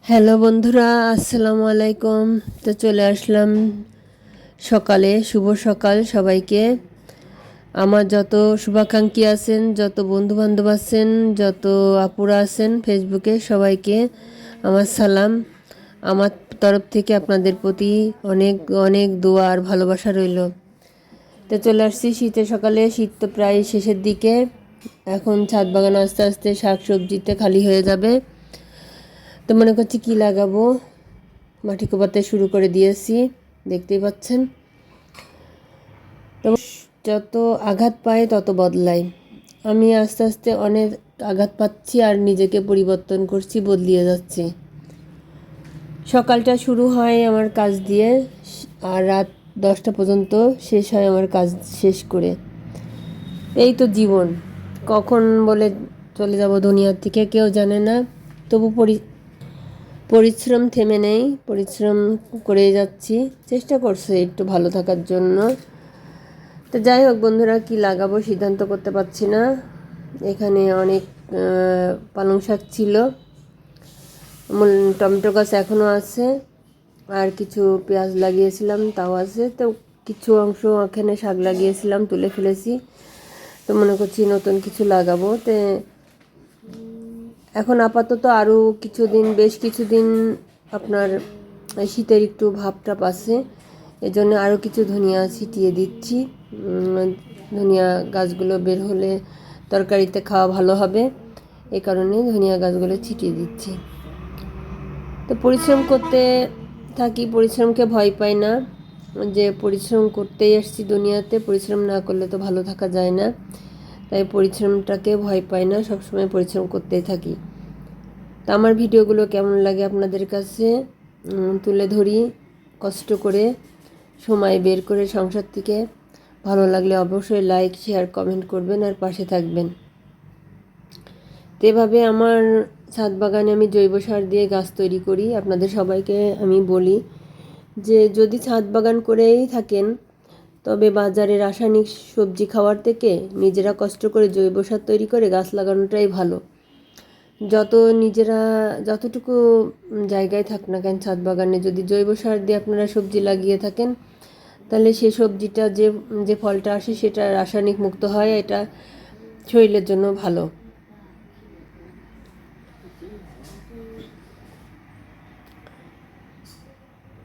Hello বন্ধুরা, আসসালামু আলাইকুম। তো চলে আসলাম সকালে। শুভ সকাল সবাইকে। আমার যত শুভাকাঙ্ক্ষী আছেন, যত বন্ধুবান্ধব আছেন, যত আপুরা আছেন ফেসবুকে, সবাইকে আমার সালাম। আমার তরফ থেকে আপনাদের প্রতি অনেক অনেক দোয়া আর ভালোবাসা রইল। তো চলে আসছি শীতের সকালে। শীত তো প্রায় শেষের দিকে। এখন ছাদ বাগান আস্তে আস্তে শাক সবজিতে খালি হয়ে যাবে। তো মনে করছি কী লাগাবো, মাটি কোপাতে শুরু করে দিয়েছি, দেখতেই পাচ্ছেন। তো যত আঘাত পায় তত বদলায়। আমি আস্তে আস্তে অনেক আঘাত পাচ্ছি আর নিজেকে পরিবর্তন করছি, বদলিয়ে যাচ্ছি। সকালটা শুরু হয় আমার কাজ দিয়ে আর রাত 10টা পর্যন্ত শেষ হয় আমার কাজ শেষ করে। এই তো জীবন, কখন বলে চলে যাব দুনিয়ার থেকে কেউ জানে না। তবু পরিশ্রম থেমে নেই, পরিশ্রম করে যাচ্ছি, চেষ্টা করছি একটু ভালো থাকার জন্য। তো যাই হোক বন্ধুরা, কি লাগাবো সিদ্ধান্ত করতে পারছি না। এখানে অনেক পালং শাক ছিল, টমেটো গাছ এখনও আছে, আর কিছু পেঁয়াজ লাগিয়েছিলাম তাও আছে। তো কিছু অংশ এখানে শাক লাগিয়েছিলাম, তুলে ফেলেছি। তো মনে করছি নতুন কিছু লাগাবো। তো এখন আপাতত আরও কিছুদিন, বেশ কিছুদিন আপনার শীতের একটু ভাবটাপ আছে, এজন্য আরও কিছু ধনিয়া ছিটিয়ে দিচ্ছি। ধনিয়া গাছগুলো বের হলে তরকারিতে খাওয়া ভালো হবে, এই কারণে ধনিয়া গাছগুলো ছিটিয়ে দিচ্ছি। তো পরিশ্রম করতে থাকি, পরিশ্রমকে ভয় পাই না, যে পরিশ্রম করতেই আসছি দুনিয়াতে, পরিশ্রম না করলে তো ভালো থাকা যায় না। তাই পরিশ্রমটাকে ভয় পাই না, সবসময় পরিশ্রম করতেই থাকি। তো আমার ভিডিওগুলো কেমন লাগে আপনাদের কাছে তুলে ধরি কষ্ট করে, সময় বের করে সংসার থেকে। ভালো লাগলে অবশ্যই লাইক শেয়ার কমেন্ট করবেন আর পাশে থাকবেন। তো এভাবে আমার ছাদ বাগানে আমি জৈব সার দিয়ে গাছ তৈরি করি। আপনাদের সবাইকে আমি বলি যে যদি ছাদ বাগান করেই থাকেন, তবে বাজারে রাসায়নিক সবজি খাওয়ার থেকে নিজেরা কষ্ট করে জৈব সার তৈরি করে গাছ লাগানোটাই ভালো। নিজেরা যতটুকু জায়গায় থাক না কেন, ছাদ বাগানে যদি জৈব সার দিয়ে আপনারা সবজি লাগিয়ে থাকেন, তাহলে সেই সবজিটা যে ফলটা আসে সেটা রাসায়নিক মুক্ত হয়, এটা শরীরের জন্য ভালো।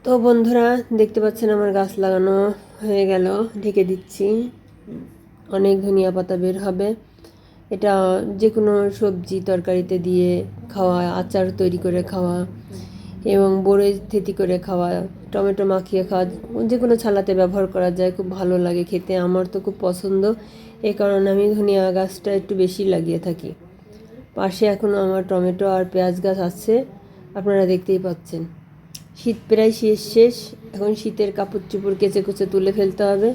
তো বন্ধুরা দেখতে পাচ্ছেন আমার গাছ লাগানো হয়ে গেল, ঢেকে দিচ্ছি। অনেক ধনিয়া পাতা বের হবে। এটা যে কোনো সবজি তরকারিতে দিয়ে খাওয়া, আচার তৈরি করে খাওয়া, এবং বড়ি থেতি করে খাওয়া, টমেটো মাখিয়ে খাওয়া, যে কোনো ছালাতে ব্যবহার করা যায়। খুব ভালো লাগে খেতে, আমার তো খুব পছন্দ। এই কারণে আমি ধনিয়া গাছটা একটু বেশি লাগিয়ে থাকি। পাশে এখনও আমার টমেটো আর পেঁয়াজ গাছ আছে, আপনারা দেখতেই পাচ্ছেন। শীত প্রায় শেষ। এখন শীতের কাপড় চোপড় কেচে কুচে তুলে ফেলতে হবে,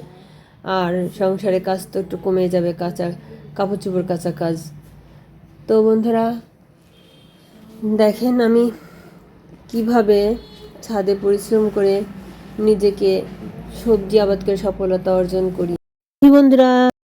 আর সংসারে কাজ তো একটু কমে যাবে, কাপড় চোপড় কাচা কাজ। তো বন্ধুরা দেখেন আমি কিভাবে ছাদে পরিশ্রম করে নিজেকে সবজি আবাদ করে সফলতা অর্জন করি। বন্ধুরা